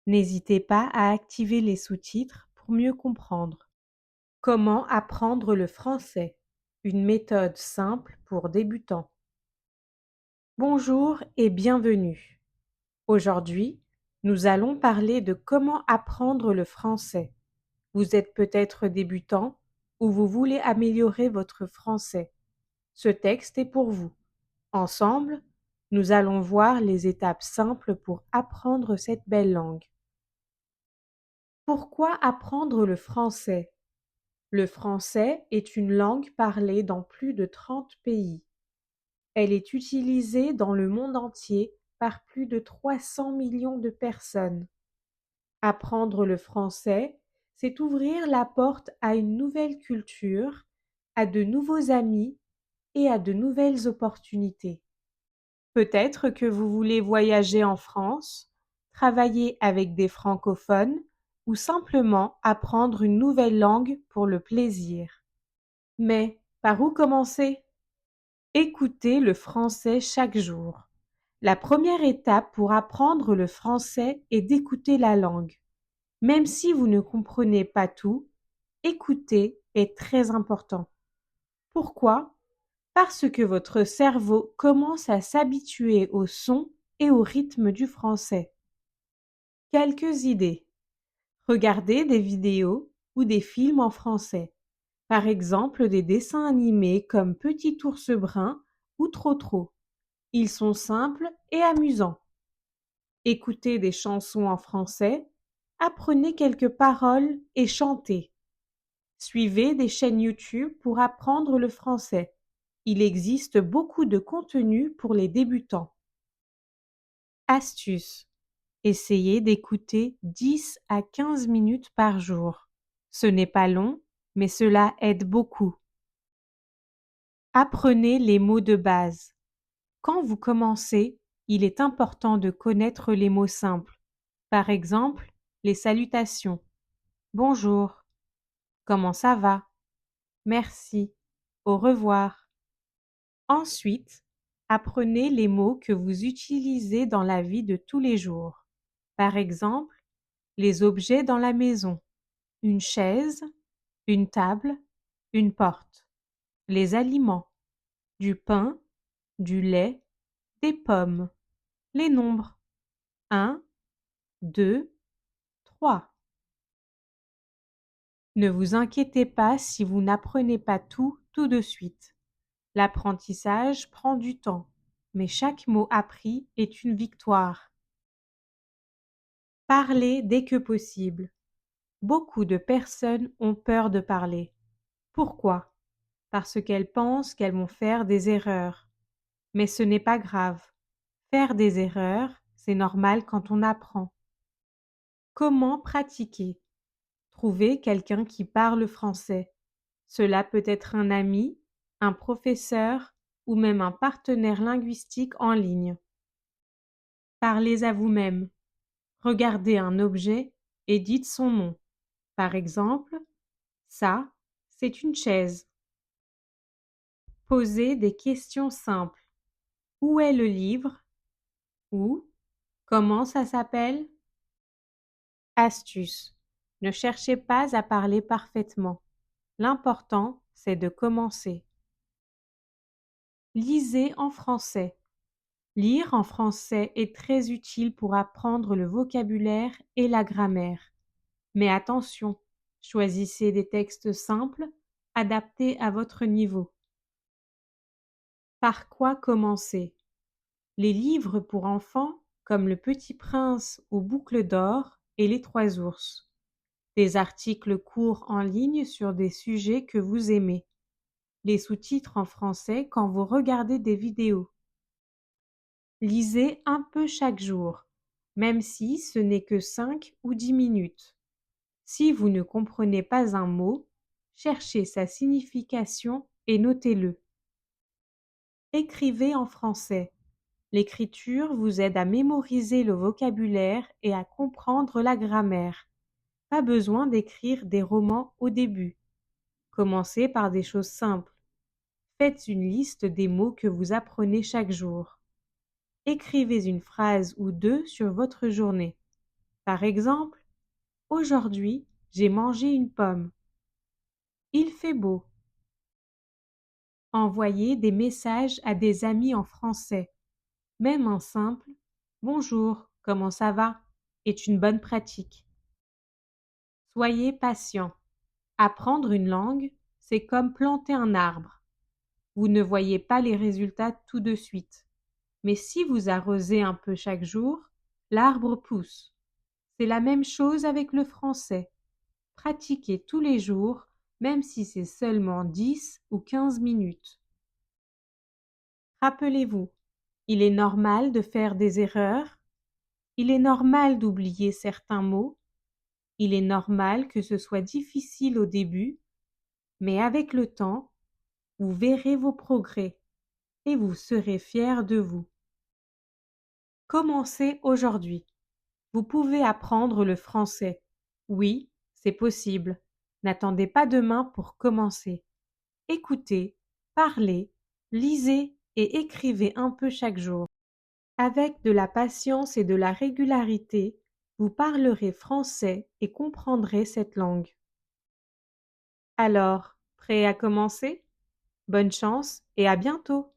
N'hésitez pas à activer les sous-titres pour mieux comprendre. Comment apprendre le français? Une méthode simple pour débutants. Bonjour et bienvenue. Aujourd'hui, nous allons parler de comment apprendre le français. Vous êtes peut-être débutant ou vous voulez améliorer votre français. Ce texte est pour vous. Ensemble, nous allons voir les étapes simples pour apprendre cette belle langue. Pourquoi apprendre le français? Le français est une langue parlée dans plus de 30 pays. Elle est utilisée dans le monde entier par plus de 300 millions de personnes. Apprendre le français, c'est ouvrir la porte à une nouvelle culture, à de nouveaux amis et à de nouvelles opportunités. Peut-être que vous voulez voyager en France, travailler avec des francophones ou simplement apprendre une nouvelle langue pour le plaisir. Mais par où commencer? Écoutez le français chaque jour. La première étape pour apprendre le français est d'écouter la langue. Même si vous ne comprenez pas tout, écouter est très important. Pourquoi? Parce que votre cerveau commence à s'habituer au son et au rythme du français. Quelques idées. Regardez des vidéos ou des films en français. Par exemple, des dessins animés comme Petit ours brun ou Trotro. Ils sont simples et amusants. Écoutez des chansons en français, apprenez quelques paroles et chantez. Suivez des chaînes YouTube pour apprendre le français. Il existe beaucoup de contenu pour les débutants. Astuce. Essayez d'écouter 10 à 15 minutes par jour. Ce n'est pas long, mais cela aide beaucoup. Apprenez les mots de base. Quand vous commencez, il est important de connaître les mots simples. Par exemple, les salutations. Bonjour. Comment ça va? Merci. Au revoir. Ensuite, apprenez les mots que vous utilisez dans la vie de tous les jours. Par exemple, les objets dans la maison. Une chaise, une table, une porte. Les aliments. Du pain, du lait, des pommes. Les nombres. 1, 2, 3. Ne vous inquiétez pas si vous n'apprenez pas tout de suite. L'apprentissage prend du temps, mais chaque mot appris est une victoire. Parlez dès que possible. Beaucoup de personnes ont peur de parler. Pourquoi? Parce qu'elles pensent qu'elles vont faire des erreurs. Mais ce n'est pas grave. Faire des erreurs, c'est normal quand on apprend. Comment pratiquer? Trouvez quelqu'un qui parle français. Cela peut être un ami, un professeur ou même un partenaire linguistique en ligne. Parlez à vous-même. Regardez un objet et dites son nom. Par exemple, ça, c'est une chaise. Posez des questions simples. Où est le livre? Où? Comment ça s'appelle? Astuce. Ne cherchez pas à parler parfaitement. L'important, c'est de commencer. Lisez en français. Lire en français est très utile pour apprendre le vocabulaire et la grammaire. Mais attention, choisissez des textes simples, adaptés à votre niveau. Par quoi commencer? Les livres pour enfants comme Le Petit Prince ou Boucle d'or et Les Trois ours. Des articles courts en ligne sur des sujets que vous aimez. Les sous-titres en français quand vous regardez des vidéos. Lisez un peu chaque jour, même si ce n'est que 5 ou 10 minutes. Si vous ne comprenez pas un mot, cherchez sa signification et notez-le. Écrivez en français. L'écriture vous aide à mémoriser le vocabulaire et à comprendre la grammaire. Pas besoin d'écrire des romans au début. Commencez par des choses simples. Faites une liste des mots que vous apprenez chaque jour. Écrivez une phrase ou deux sur votre journée. Par exemple, aujourd'hui, j'ai mangé une pomme. Il fait beau. Envoyer des messages à des amis en français, même un simple «Bonjour, comment ça va?» est une bonne pratique. Soyez patient. Apprendre une langue, c'est comme planter un arbre. Vous ne voyez pas les résultats tout de suite. Mais si vous arrosez un peu chaque jour, l'arbre pousse. C'est la même chose avec le français. Pratiquez tous les jours, même si c'est seulement 10 ou 15 minutes. Rappelez-vous, il est normal de faire des erreurs, il est normal d'oublier certains mots, il est normal que ce soit difficile au début, mais avec le temps, vous verrez vos progrès et vous serez fiers de vous. Commencez aujourd'hui. Vous pouvez apprendre le français. Oui, c'est possible. N'attendez pas demain pour commencer. Écoutez, parlez, lisez et écrivez un peu chaque jour. Avec de la patience et de la régularité, vous parlerez français et comprendrez cette langue. Alors, prêt à commencer? Bonne chance et à bientôt!